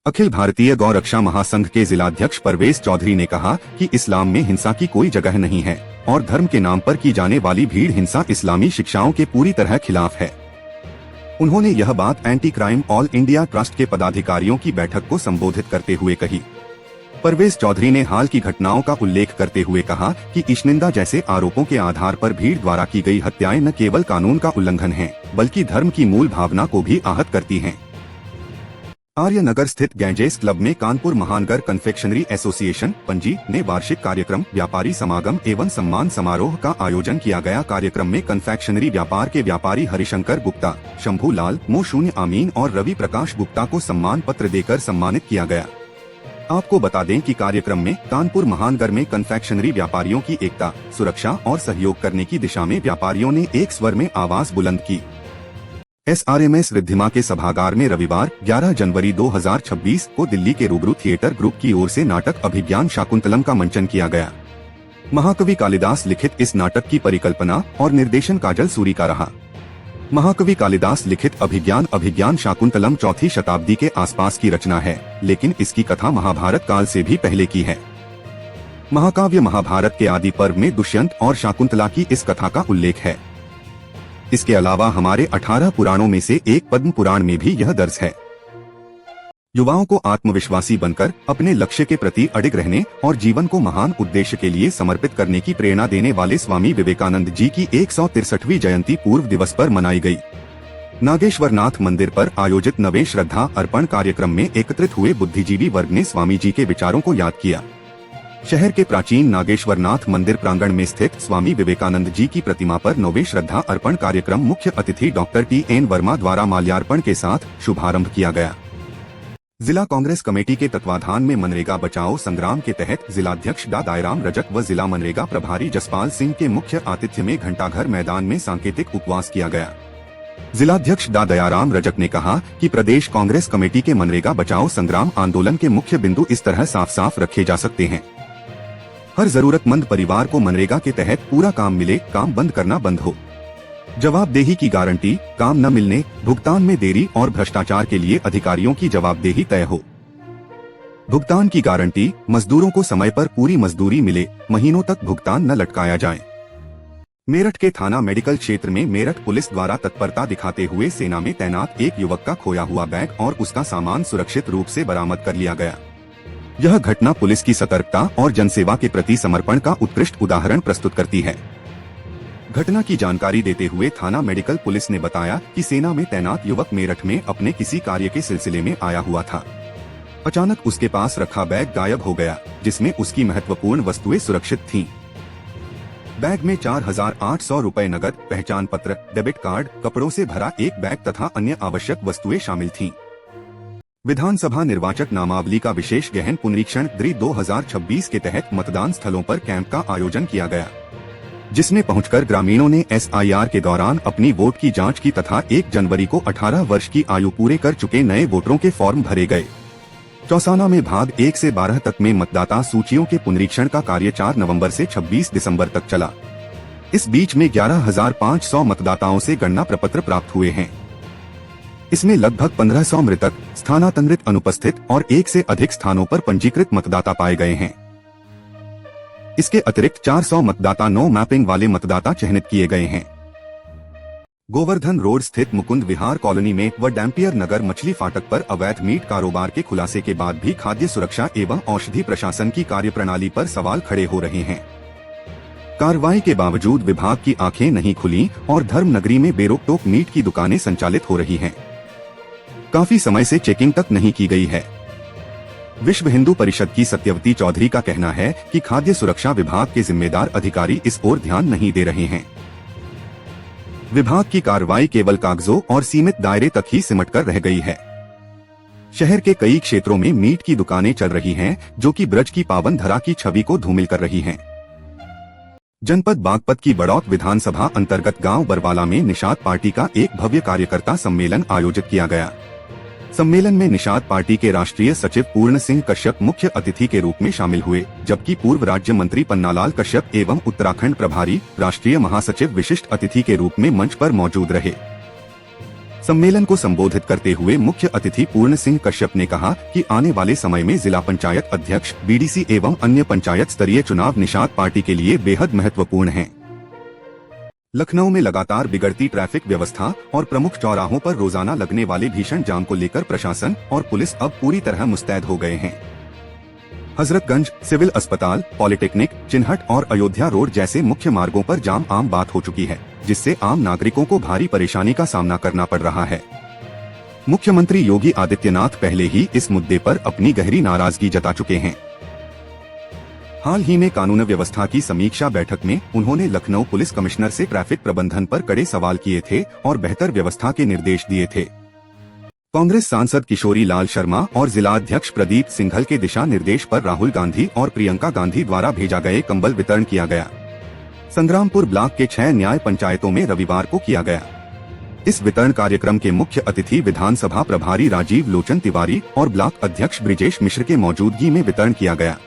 अखिल भारतीय गौ रक्षा महासंघ के जिलाध्यक्ष परवेज चौधरी ने कहा कि इस्लाम में हिंसा की कोई जगह नहीं है और धर्म के नाम पर की जाने वाली भीड़ हिंसा इस्लामी शिक्षाओं के पूरी तरह खिलाफ है। उन्होंने यह बात anti crime all India trust के पदाधिकारियों की बैठक को संबोधित करते हुए कही। परवेज चौधरी ने हाल की घटनाओं का उल्लेख करते हुए कहा कि ईशनिंदा जैसे आरोपों के आधार पर भीड़ द्वारा की गई हत्याएं न केवल कानून का उल्लंघन हैं, बल्कि धर्म की मूल भावना को भी आहत करती हैं। आर्यनगर स्थित गैंजेस क्लब में कानपुर महानगर कन्फेक्शनरी एसोसिएशन पणजी ने वार्षिक कार्यक्रम व्यापारी समागम एवं सम्मान समारोह का आयोजन किया गया। कार्यक्रम में कन्फेक्शनरी व्यापार के व्यापारी हरिशंकर गुप्ता, शंभू लाल, मोशून्य आमीन और रवि प्रकाश गुप्ता को सम्मान पत्र देकर सम्मानित किया गया। आपको बता दें कि कार्यक्रम में कानपुर महानगर में कन्फेक्शनरी व्यापारियों की एकता, सुरक्षा और सहयोग करने की दिशा में व्यापारियों ने एक स्वर में आवाज बुलंद की। SRMS रिद्धिमा के सभागार में रविवार 11 जनवरी 2026 को दिल्ली के रूबरू थिएटर ग्रुप की ओर से नाटक अभिज्ञान शाकुंतलम का मंचन किया गया। महाकवि कालिदास लिखित इस नाटक की परिकल्पना और निर्देशन काजल सूरी का रहा। महाकवि कालिदास लिखित अभिज्ञान शाकुंतलम 4वीं शताब्दी के आसपास की रचना है, लेकिन इसकी कथा महाभारत काल से भी पहले की है। महाकाव्य महाभारत के आदि पर्व में दुष्यंत और शाकुंतला की इस कथा का उल्लेख है। इसके अलावा हमारे 18 पुराणों में से एक पद्म पुराण में भी यह दर्ज है। युवाओं को आत्मविश्वासी बनकर अपने लक्ष्य के प्रति अडिग रहने और जीवन को महान उद्देश्य के लिए समर्पित करने की प्रेरणा देने वाले स्वामी विवेकानंद जी की 163वीं जयंती पूर्व दिवस पर मनाई गई। नागेश्वरनाथ मंदिर पर आयोजित नवे श्रद्धा अर्पण कार्यक्रम में एकत्रित हुए बुद्धिजीवी वर्ग ने स्वामी जी के विचारों को याद किया। शहर के प्राचीन नागेश्वरनाथ मंदिर प्रांगण में स्थित स्वामी विवेकानंद जी की प्रतिमा पर नवे श्रद्धा अर्पण कार्यक्रम मुख्य अतिथि डॉक्टर TN वर्मा द्वारा माल्यार्पण के साथ शुभारंभ किया गया। जिला कांग्रेस कमेटी के तत्वाधान में मनरेगा बचाओ संग्राम के तहत जिलाध्यक्ष डा दयाराम रजक व जिला मनरेगा प्रभारी जसपाल सिंह के मुख्य आतिथ्य में घंटाघर मैदान में सांकेतिक उपवास किया गया। जिलाध्यक्ष डा दयाराम रजक ने कहा कि प्रदेश कांग्रेस कमेटी के मनरेगा बचाओ संग्राम आंदोलन के मुख्य बिंदु इस तरह साफ साफ रखे जा सकते हैं। हर जरूरतमंद परिवार को मनरेगा के तहत पूरा काम मिले, काम बंद करना बंद हो, जवाबदेही की गारंटी, काम न मिलने, भुगतान में देरी और भ्रष्टाचार के लिए अधिकारियों की जवाबदेही तय हो, भुगतान की गारंटी, मजदूरों को समय पर पूरी मजदूरी मिले, महीनों तक भुगतान न लटकाया जाए। मेरठ के थाना मेडिकल क्षेत्र में मेरठ पुलिस द्वारा तत्परता दिखाते हुए सेना में तैनात एक युवक का खोया हुआ बैग और उसका सामान सुरक्षित रूप से बरामद कर लिया गया। यह घटना पुलिस की सतर्कता और जनसेवा के प्रति समर्पण का उत्कृष्ट उदाहरण प्रस्तुत करती है। घटना की जानकारी देते हुए थाना मेडिकल पुलिस ने बताया कि सेना में तैनात युवक मेरठ में अपने किसी कार्य के सिलसिले में आया हुआ था। अचानक उसके पास रखा बैग गायब हो गया, जिसमें उसकी महत्वपूर्ण वस्तुएं सुरक्षित थीं। बैग में 4,800 रुपए नकद, पहचान पत्र, डेबिट कार्ड, कपड़ों से भरा एक बैग तथा अन्य आवश्यक वस्तुएं शामिल थीं। विधानसभा निर्वाचक नामावली का विशेष गहन पुनरीक्षण द्रि 2026 के तहत मतदान स्थलों पर कैंप का आयोजन किया गया, जिसमें पहुंचकर ग्रामीणों ने SIR के दौरान अपनी वोट की जांच की तथा 1 जनवरी को 18 वर्ष की आयु पूरे कर चुके नए वोटरों के फॉर्म भरे गए। चौसाना में भाग 1 से 12 तक में मतदाता सूचियों के पुनरीक्षण का कार्य 4 नवंबर से 26 दिसंबर तक चला। इस बीच में 11,500 मतदाताओं से गणना प्रपत्र प्राप्त हुए हैं। इसमें लगभग 1500 मृतक, स्थानांतरित, अनुपस्थित और 1 से अधिक स्थानों पर पंजीकृत मतदाता पाए गए हैं। इसके अतिरिक्त 400 मतदाता नो मैपिंग वाले मतदाता चयनित किए गए हैं। गोवर्धन रोड स्थित मुकुंद विहार कॉलोनी में व डैम्पियर नगर मछली फाटक पर अवैध मीट कारोबार के खुलासे के बाद भी खाद्य सुरक्षा एवं औषधि प्रशासन की कार्यप्रणाली पर सवाल खड़े हो रहे हैं। कार्रवाई के बावजूद विभाग की आंखें नहीं खुली और धर्म नगरी में बेरोक-टोक मीट की दुकानें संचालित हो रही हैं। काफी समय से चेकिंग तक नहीं की गई है। विश्व हिंदू परिषद की सत्यवती चौधरी का कहना है कि खाद्य सुरक्षा विभाग के जिम्मेदार अधिकारी इस ओर ध्यान नहीं दे रहे हैं। विभाग की कार्रवाई केवल कागजों और सीमित दायरे तक ही सिमटकर रह गई है। शहर के कई क्षेत्रों में मीट की दुकानें चल रही हैं, जो कि ब्रज की पावन धरा की छवि को धूमिल कर रही हैं। जनपद बागपत की बड़ौत विधानसभा अंतर्गत गांव बरवाला में निषाद पार्टी का एक भव्य कार्यकर्ता सम्मेलन आयोजित किया गया। सम्मेलन में निषाद पार्टी के राष्ट्रीय सचिव पूर्ण सिंह कश्यप मुख्य अतिथि के रूप में शामिल हुए, जबकि पूर्व राज्य मंत्री पन्नालाल कश्यप एवं उत्तराखंड प्रभारी राष्ट्रीय महासचिव विशिष्ट अतिथि के रूप में मंच पर मौजूद रहे। सम्मेलन को संबोधित करते हुए मुख्य अतिथि पूर्ण सिंह कश्यप ने कहा कि आने वाले समय में जिला पंचायत अध्यक्ष, बीडीसी एवं अन्य पंचायत स्तरीय चुनाव निषाद पार्टी के लिए बेहद महत्वपूर्ण हैं। लखनऊ में लगातार बिगड़ती ट्रैफिक व्यवस्था और प्रमुख चौराहों पर रोजाना लगने वाले भीषण जाम को लेकर प्रशासन और पुलिस अब पूरी तरह मुस्तैद हो गए हैं। हजरतगंज, सिविल अस्पताल, पॉलिटेक्निक, चिन्हट और अयोध्या रोड जैसे मुख्य मार्गों पर जाम आम बात हो चुकी है, जिससे आम नागरिकों को भारी परेशानी का सामना करना पड़ रहा है। मुख्यमंत्री योगी आदित्यनाथ पहले ही इस मुद्दे पर अपनी गहरी नाराजगी जता चुके हैं। हाल ही में कानून व्यवस्था की समीक्षा बैठक में उन्होंने लखनऊ पुलिस कमिश्नर से ट्रैफिक प्रबंधन पर कड़े सवाल किए थे और बेहतर व्यवस्था के निर्देश दिए थे। कांग्रेस सांसद किशोरी लाल शर्मा और जिला अध्यक्ष प्रदीप सिंघल के दिशा निर्देश पर राहुल गांधी और प्रियंका गांधी द्वारा भेजा गए कंबल वितरण किया गया। संग्रामपुर ब्लॉक के 6 न्याय पंचायतों में रविवार को किया गया। इस वितरण कार्यक्रम के मुख्य अतिथि विधानसभा प्रभारी राजीव लोचन तिवारी और ब्लॉक अध्यक्ष ब्रिजेश मिश्र के मौजूदगी में वितरण किया गया।